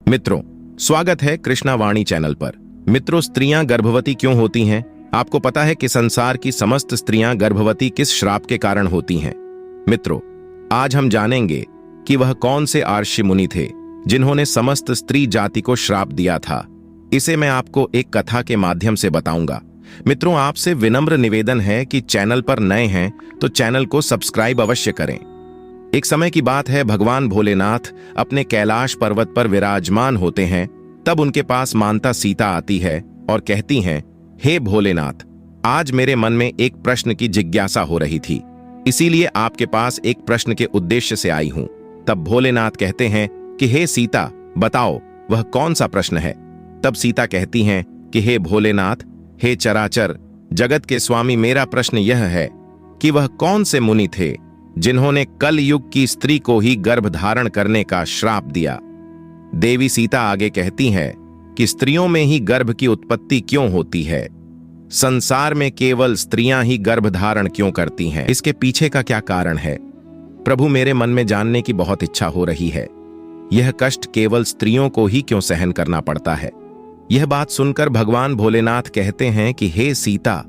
मित्रों, स्वागत है कृष्णा वाणी चैनल पर। मित्रों, स्त्रियां गर्भवती क्यों होती हैं? आपको पता है कि संसार की समस्त स्त्रियां गर्भवती किस श्राप के कारण होती हैं? मित्रों, आज हम जानेंगे कि वह कौन से आर्षि मुनि थे जिन्होंने समस्त स्त्री जाति को श्राप दिया था। इसे मैं आपको एक कथा के माध्यम से बताऊंगा। मित्रों, आपसे विनम्र निवेदन है कि चैनल पर नए हैं तो चैनल को सब्सक्राइब अवश्य करें। एक समय की बात है, भगवान भोलेनाथ अपने कैलाश पर्वत पर विराजमान होते हैं। तब उनके पास माता सीता आती है और कहती हैं, हे भोलेनाथ, आज मेरे मन में एक प्रश्न की जिज्ञासा हो रही थी, इसीलिए आपके पास एक प्रश्न के उद्देश्य से आई हूं। तब भोलेनाथ कहते हैं कि हे सीता, बताओ वह कौन सा प्रश्न है? तब सीता कहती हैं कि हे भोलेनाथ, हे चराचर जगत के स्वामी, मेरा प्रश्न यह है कि वह कौन से मुनि थे जिन्होंने कल युग की स्त्री को ही गर्भ धारण करने का श्राप दिया। देवी सीता आगे कहती हैं कि स्त्रियों में ही गर्भ की उत्पत्ति क्यों होती है? संसार में केवल स्त्रियां ही गर्भ धारण क्यों करती हैं? इसके पीछे का क्या कारण है? प्रभु, मेरे मन में जानने की बहुत इच्छा हो रही है। यह कष्ट केवल स्त्रियों को ही क्यों सहन करना पड़ता है? यह बात सुनकर भगवान भोलेनाथ कहते हैं कि हे सीता,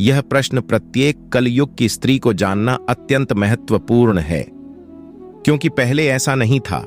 यह प्रश्न प्रत्येक कलयुग की स्त्री को जानना अत्यंत महत्वपूर्ण है, क्योंकि पहले ऐसा नहीं था।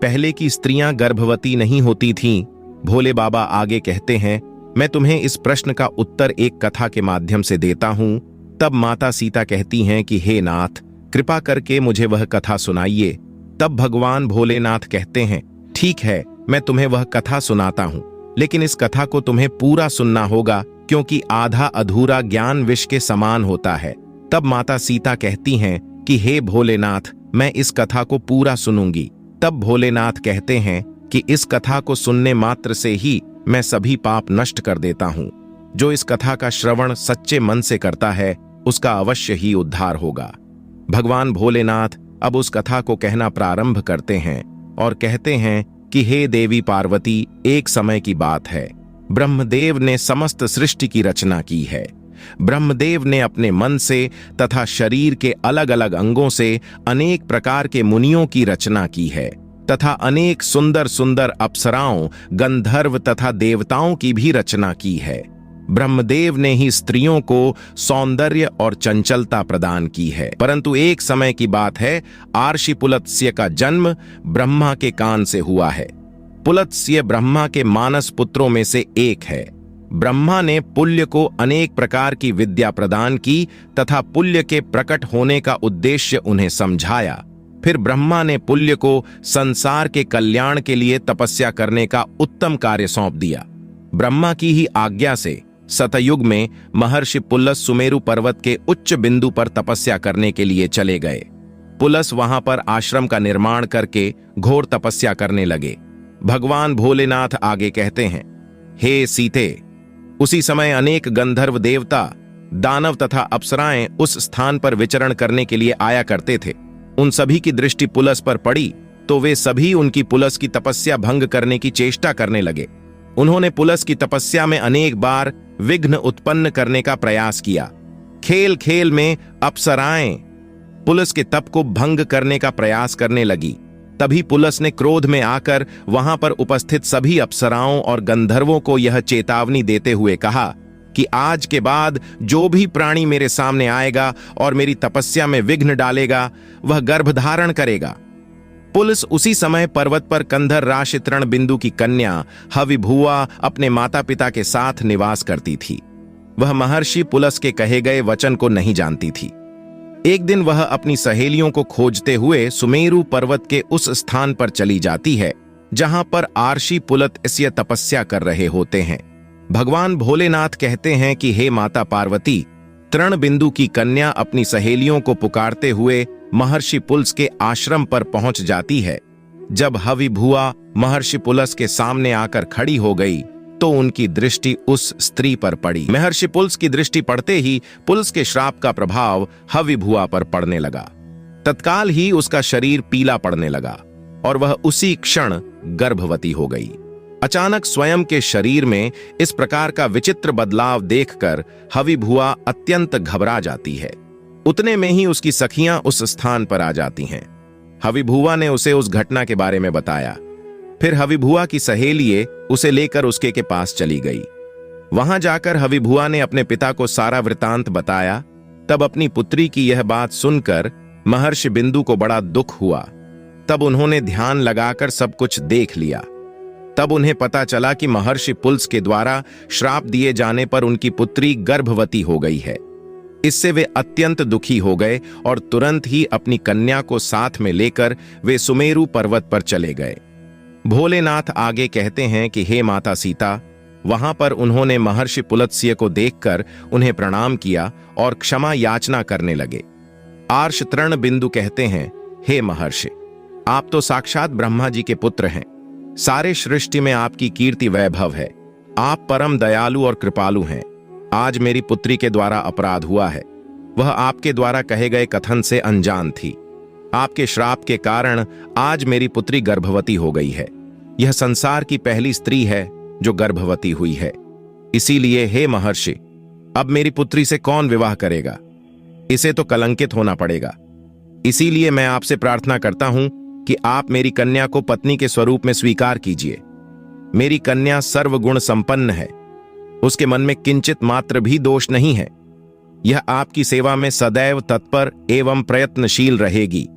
पहले की स्त्रियां गर्भवती नहीं होती थीं। भोले बाबा आगे कहते हैं, मैं तुम्हें इस प्रश्न का उत्तर एक कथा के माध्यम से देता हूं। तब माता सीता कहती हैं कि हे नाथ, कृपा करके मुझे वह कथा सुनाइए। तब भगवान भोलेनाथ कहते हैं, ठीक है, मैं तुम्हें वह कथा सुनाता हूं, लेकिन इस कथा को तुम्हें पूरा सुनना होगा, क्योंकि आधा अधूरा ज्ञान विष के समान होता है। तब माता सीता कहती हैं कि हे भोलेनाथ, मैं इस कथा को पूरा सुनूंगी। तब भोलेनाथ कहते हैं कि इस कथा को सुनने मात्र से ही मैं सभी पाप नष्ट कर देता हूं। जो इस कथा का श्रवण सच्चे मन से करता है, उसका अवश्य ही उद्धार होगा। भगवान भोलेनाथ अब उस कथा को कहना प्रारंभ करते हैं और कहते हैं कि हे देवी पार्वती, एक समय की बात है, ब्रह्मदेव ने समस्त सृष्टि की रचना की है। ब्रह्मदेव ने अपने मन से तथा शरीर के अलग अलग अंगों से अनेक प्रकार के मुनियों की रचना की है, तथा अनेक सुंदर सुंदर अप्सराओं, गंधर्व तथा देवताओं की भी रचना की है। ब्रह्मदेव ने ही स्त्रियों को सौंदर्य और चंचलता प्रदान की है। परंतु एक समय की बात है, आर्षि पुलत्स्य का जन्म ब्रह्मा के कान से हुआ है। पुलत्स्य ब्रह्मा के मानस पुत्रों में से एक है। ब्रह्मा ने पुल्य को अनेक प्रकार की विद्या प्रदान की तथा पुल्य के प्रकट होने का उद्देश्य उन्हें समझाया। फिर ब्रह्मा ने पुल्य को संसार के कल्याण के लिए तपस्या करने का उत्तम कार्य सौंप दिया। ब्रह्मा की ही आज्ञा से सतयुग में महर्षि पुलस सुमेरु पर्वत के उच्च बिंदु पर तपस्या करने के लिए चले गए। पुलस वहां पर आश्रम का निर्माण करके घोर तपस्या करने लगे। भगवान भोलेनाथ आगे कहते हैं, हे सीते, उसी समय अनेक गंधर्व देवता, दानव तथा अप्सराएं उस स्थान पर विचरण करने के लिए आया करते थे। उन सभी की दृष्टि पुलस पर पड़ी तो वे सभी उनकी पुलस की तपस्या भंग करने की चेष्टा करने लगे। उन्होंने पुलस की तपस्या में अनेक बार विघ्न उत्पन्न करने का प्रयास किया। खेल खेल में अप्सराएं पुलस के तप को भंग करने का प्रयास करने लगी। तभी पुलस ने क्रोध में आकर वहां पर उपस्थित सभी अप्सराओं और गंधर्वों को यह चेतावनी देते हुए कहा कि आज के बाद जो भी प्राणी मेरे सामने आएगा और मेरी तपस्या में विघ्न डालेगा, वह गर्भधारण करेगा। पुलस उसी समय पर्वत पर कंधर राशि तृण बिंदु की कन्या हविभुआ अपने माता पिता के साथ निवास करती थी। वह महर्षि पुलस के कहे गए वचन को नहीं जानती थी। एक दिन वह अपनी सहेलियों को खोजते हुए सुमेरु पर्वत के उस स्थान पर चली जाती है जहां पर आर्षि पुलत्स्य तपस्या कर रहे होते हैं। भगवान भोलेनाथ कहते हैं कि हे माता पार्वती, तृण बिंदु की कन्या अपनी सहेलियों को पुकारते हुए महर्षि पुलस के आश्रम पर पहुंच जाती है। जब हविभुआ महर्षि पुलस के सामने आकर खड़ी हो गई तो उनकी दृष्टि उस स्त्री पर पड़ी। महर्षि पुलस की दृष्टि पड़ते ही पुलस के श्राप का प्रभाव हविभुआ पर पड़ने लगा। तत्काल ही उसका शरीर पीला पड़ने लगा और वह उसी क्षण गर्भवती हो गई। अचानक स्वयं के शरीर में इस प्रकार का विचित्र बदलाव देखकर हविभुआ अत्यंत घबरा जाती है। उतने में ही उसकी सखियां उस स्थान पर आ जाती हैं। हविभुआ ने उसे उस घटना के बारे में बताया। फिर हविभुआ की सहेलिये उसे लेकर उसके के पास चली गई। वहां जाकर हविभुआ ने अपने पिता को सारा वृतांत बताया। तब अपनी पुत्री की यह बात सुनकर महर्षि बिंदु को बड़ा दुख हुआ। तब उन्होंने ध्यान लगाकर सब कुछ देख लिया। तब उन्हें पता चला कि महर्षि पुलस के द्वारा श्राप दिए जाने पर उनकी पुत्री गर्भवती हो गई है। इससे वे अत्यंत दुखी हो गए और तुरंत ही अपनी कन्या को साथ में लेकर वे सुमेरु पर्वत पर चले गए। भोलेनाथ आगे कहते हैं कि हे माता सीता, वहां पर उन्होंने महर्षि पुलत्स्य को देखकर उन्हें प्रणाम किया और क्षमा याचना करने लगे। आर्ष तृण बिंदु कहते हैं, हे महर्षि, आप तो साक्षात ब्रह्मा जी के पुत्र हैं। सारे सृष्टि में आपकी कीर्ति वैभव है। आप परम दयालु और कृपालु हैं। आज मेरी पुत्री के द्वारा अपराध हुआ है। वह आपके द्वारा कहे गए कथन से अनजान थी। आपके श्राप के कारण आज मेरी पुत्री गर्भवती हो गई है। यह संसार की पहली स्त्री है जो गर्भवती हुई है। इसीलिए हे महर्षि, अब मेरी पुत्री से कौन विवाह करेगा? इसे तो कलंकित होना पड़ेगा। इसीलिए मैं आपसे प्रार्थना करता हूं कि आप मेरी कन्या को पत्नी के स्वरूप में स्वीकार कीजिए। मेरी कन्या सर्वगुण संपन्न है। उसके मन में किंचित मात्र भी दोष नहीं है। यह आपकी सेवा में सदैव तत्पर एवं प्रयत्नशील रहेगी।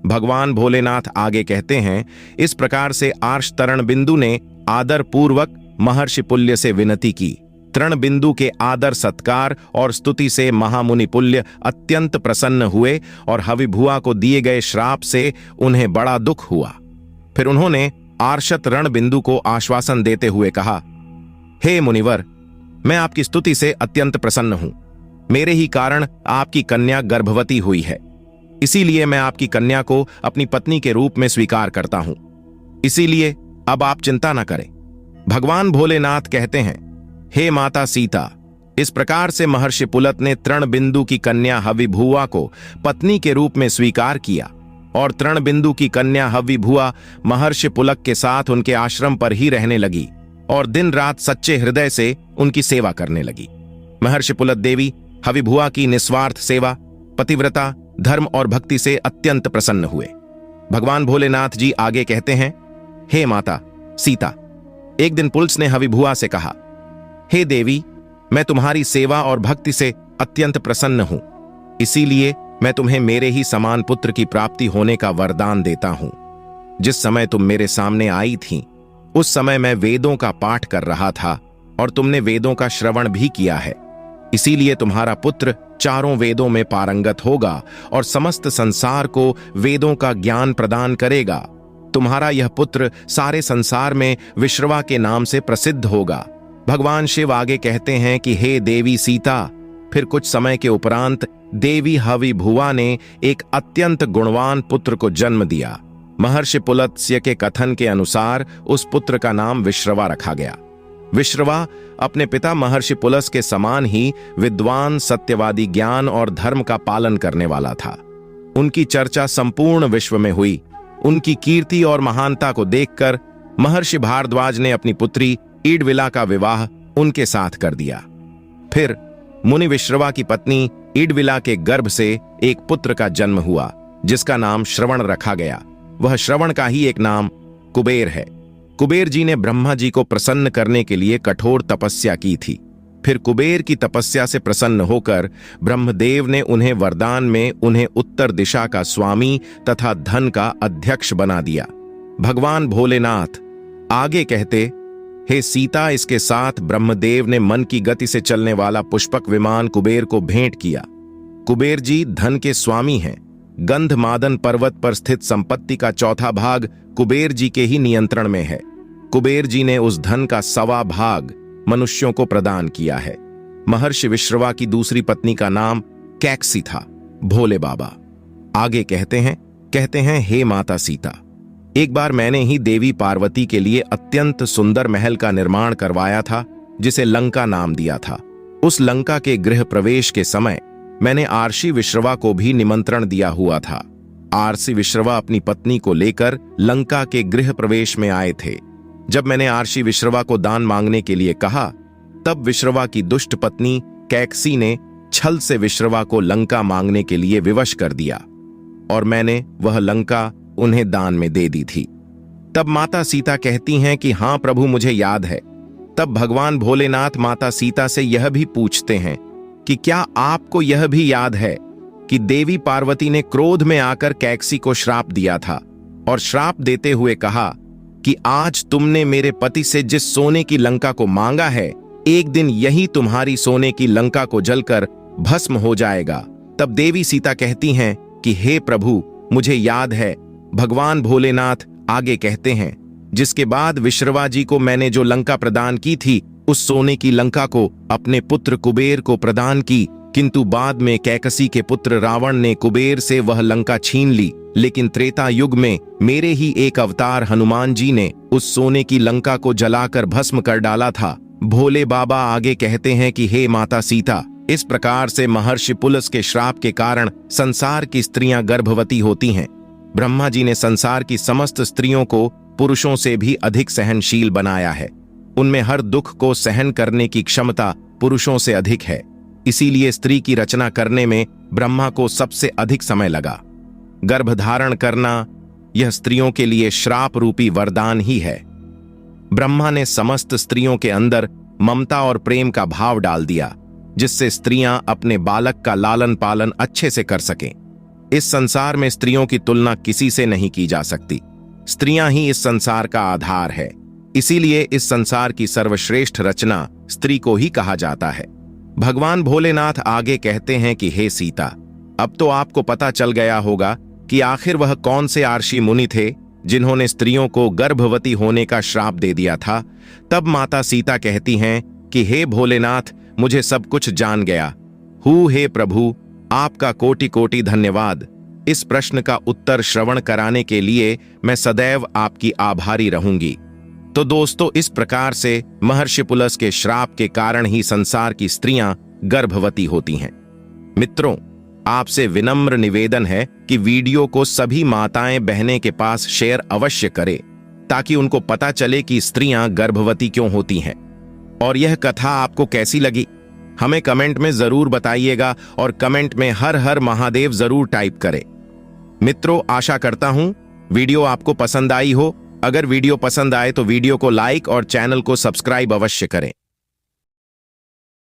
भगवान भोलेनाथ आगे कहते हैं, इस प्रकार से आर्ष तरण बिंदु ने आदर पूर्वक महर्षि पुल्य से विनती की। तृण बिंदु के आदर सत्कार और स्तुति से महामुनि पुल्य अत्यंत प्रसन्न हुए और हविभुआ को दिए गए श्राप से उन्हें बड़ा दुख हुआ। फिर उन्होंने आर्षत रण बिंदु को आश्वासन देते हुए कहा, हे मुनिवर, मैं आपकी स्तुति से अत्यंत प्रसन्न हूं। मेरे ही कारण आपकी कन्या गर्भवती हुई है। इसीलिए मैं आपकी कन्या को अपनी पत्नी के रूप में स्वीकार करता हूं। इसीलिए अब आप चिंता न करें। भगवान भोलेनाथ कहते हैं, हे माता सीता, इस प्रकार से महर्षि पुलत ने तृण बिंदु की कन्या हविभुआ को पत्नी के रूप में स्वीकार किया और तृण बिंदु की कन्या हविभुआ महर्षि पुलक के साथ उनके आश्रम पर ही रहने लगी और दिन रात सच्चे हृदय से उनकी सेवा करने लगी। महर्षि पुलत देवी हविभुआ की निस्वार्थ सेवा, पतिव्रता, धर्म और भक्ति से अत्यंत प्रसन्न हुए। भगवान भोलेनाथ जी आगे कहते हैं, हे माता सीता, एक दिन पुलस ने हविभुआ से कहा, हे देवी, मैं तुम्हारी सेवा और भक्ति से अत्यंत प्रसन्न हूं। इसीलिए मैं तुम्हें मेरे ही समान पुत्र की प्राप्ति होने का वरदान देता हूं। जिस समय तुम मेरे सामने आई थी, उस समय मैं वेदों का पाठ कर रहा था और तुमने वेदों का श्रवण भी किया है। इसीलिए तुम्हारा पुत्र चारों वेदों में पारंगत होगा और समस्त संसार को वेदों का ज्ञान प्रदान करेगा। तुम्हारा यह पुत्र सारे संसार में विश्रवा के नाम से प्रसिद्ध होगा। भगवान शिव आगे कहते हैं कि हे देवी सीता, फिर कुछ समय के उपरांत देवी हविभुआ ने एक अत्यंत गुणवान पुत्र को जन्म दिया। महर्षि पुलत्स्य के कथन के अनुसार उस पुत्र का नाम विश्रवा रखा गया। विश्रवा अपने पिता महर्षि पुलस के समान ही विद्वान, सत्यवादी, ज्ञान और धर्म का पालन करने वाला था। उनकी चर्चा संपूर्ण विश्व में हुई। उनकी कीर्ति और महानता को देखकर महर्षि भारद्वाज ने अपनी पुत्री ईडविला का विवाह उनके साथ कर दिया। फिर मुनि विश्रवा की पत्नी ईडविला के गर्भ से एक पुत्र का जन्म हुआ, जिसका नाम श्रवण रखा गया। वह श्रवण का ही एक नाम कुबेर है। कुबेर जी ने ब्रह्मा जी को प्रसन्न करने के लिए कठोर तपस्या की थी। फिर कुबेर की तपस्या से प्रसन्न होकर ब्रह्मदेव ने उन्हें वरदान में उन्हें उत्तर दिशा का स्वामी तथा धन का अध्यक्ष बना दिया। भगवान भोलेनाथ आगे कहते, हे सीता, इसके साथ ब्रह्मदेव ने मन की गति से चलने वाला पुष्पक विमान कुबेर को भेंट किया। कुबेर जी धन के स्वामी हैं। गंधमादन पर्वत पर स्थित संपत्ति का चौथा भाग कुबेर जी के ही नियंत्रण में है। कुबेर जी ने उस धन का 1.25 भाग मनुष्यों को प्रदान किया है। महर्षि विश्रवा की दूसरी पत्नी का नाम कैकसी था। भोले बाबा आगे कहते हैं, हे माता सीता, एक बार मैंने ही देवी पार्वती के लिए अत्यंत सुंदर महल का निर्माण करवाया था, जिसे लंका नाम दिया था। उस लंका के गृह प्रवेश के समय मैंने आर्षि विश्रवा को भी निमंत्रण दिया हुआ था। आर्षि विश्रवा अपनी पत्नी को लेकर लंका के गृह प्रवेश में आए थे। जब मैंने आर्षि विश्रवा को दान मांगने के लिए कहा, तब विश्रवा की दुष्ट पत्नी कैकसी ने छल से विश्रवा को लंका मांगने के लिए विवश कर दिया और मैंने वह लंका उन्हें दान में दे दी थी। तब माता सीता कहती हैं कि हाँ प्रभु, मुझे याद है। तब भगवान भोलेनाथ माता सीता से यह भी पूछते हैं कि क्या आपको यह भी याद है कि देवी पार्वती ने क्रोध में आकर कैकसी को श्राप दिया था और श्राप देते हुए कहा कि आज तुमने मेरे पति से जिस सोने की लंका को मांगा है, एक दिन यही तुम्हारी सोने की लंका को जलकर भस्म हो जाएगा। तब देवी सीता कहती हैं कि हे प्रभु, मुझे याद है। भगवान भोलेनाथ आगे कहते हैं, जिसके बाद विश्रवा जी को मैंने जो लंका प्रदान की थी, उस सोने की लंका को अपने पुत्र कुबेर को प्रदान की, किंतु बाद में कैकसी के पुत्र रावण ने कुबेर से वह लंका छीन ली। लेकिन त्रेता युग में मेरे ही एक अवतार हनुमान जी ने उस सोने की लंका को जलाकर भस्म कर डाला था। भोले बाबा आगे कहते हैं कि हे माता सीता, इस प्रकार से महर्षि पुलस के श्राप के कारण संसार की स्त्रियां गर्भवती होती हैं। ब्रह्मा जी ने संसार की समस्त स्त्रियों को पुरुषों से भी अधिक सहनशील बनाया है। उनमें हर दुख को सहन करने की क्षमता पुरुषों से अधिक है। इसीलिए स्त्री की रचना करने में ब्रह्मा को सबसे अधिक समय लगा। गर्भधारण करना यह स्त्रियों के लिए श्राप रूपी वरदान ही है। ब्रह्मा ने समस्त स्त्रियों के अंदर ममता और प्रेम का भाव डाल दिया, जिससे स्त्रियां अपने बालक का लालन पालन अच्छे से कर सकें। इस संसार में स्त्रियों की तुलना किसी से नहीं की जा सकती। स्त्रियां ही इस संसार का आधार है। इसीलिए इस संसार की सर्वश्रेष्ठ रचना स्त्री को ही कहा जाता है। भगवान भोलेनाथ आगे कहते हैं कि हे सीता, अब तो आपको पता चल गया होगा कि आखिर वह कौन से आर्षि मुनि थे जिन्होंने स्त्रियों को गर्भवती होने का श्राप दे दिया था। तब माता सीता कहती हैं कि हे भोलेनाथ, मुझे सब कुछ जान गया हूँ। हे प्रभु, आपका कोटि कोटि धन्यवाद। इस प्रश्न का उत्तर श्रवण कराने के लिए मैं सदैव आपकी आभारी रहूंगी। तो दोस्तों, इस प्रकार से महर्षि पुलस के श्राप के कारण ही संसार की स्त्रियां गर्भवती होती हैं। मित्रों, आपसे विनम्र निवेदन है कि वीडियो को सभी माताएं बहनें के पास शेयर अवश्य करें, ताकि उनको पता चले कि स्त्रियां गर्भवती क्यों होती हैं। और यह कथा आपको कैसी लगी, हमें कमेंट में जरूर बताइएगा और कमेंट में हर हर महादेव जरूर टाइप करें। मित्रों, आशा करता हूं वीडियो आपको पसंद आई हो। अगर वीडियो पसंद आए तो वीडियो को लाइक और चैनल को सब्सक्राइब अवश्य करें।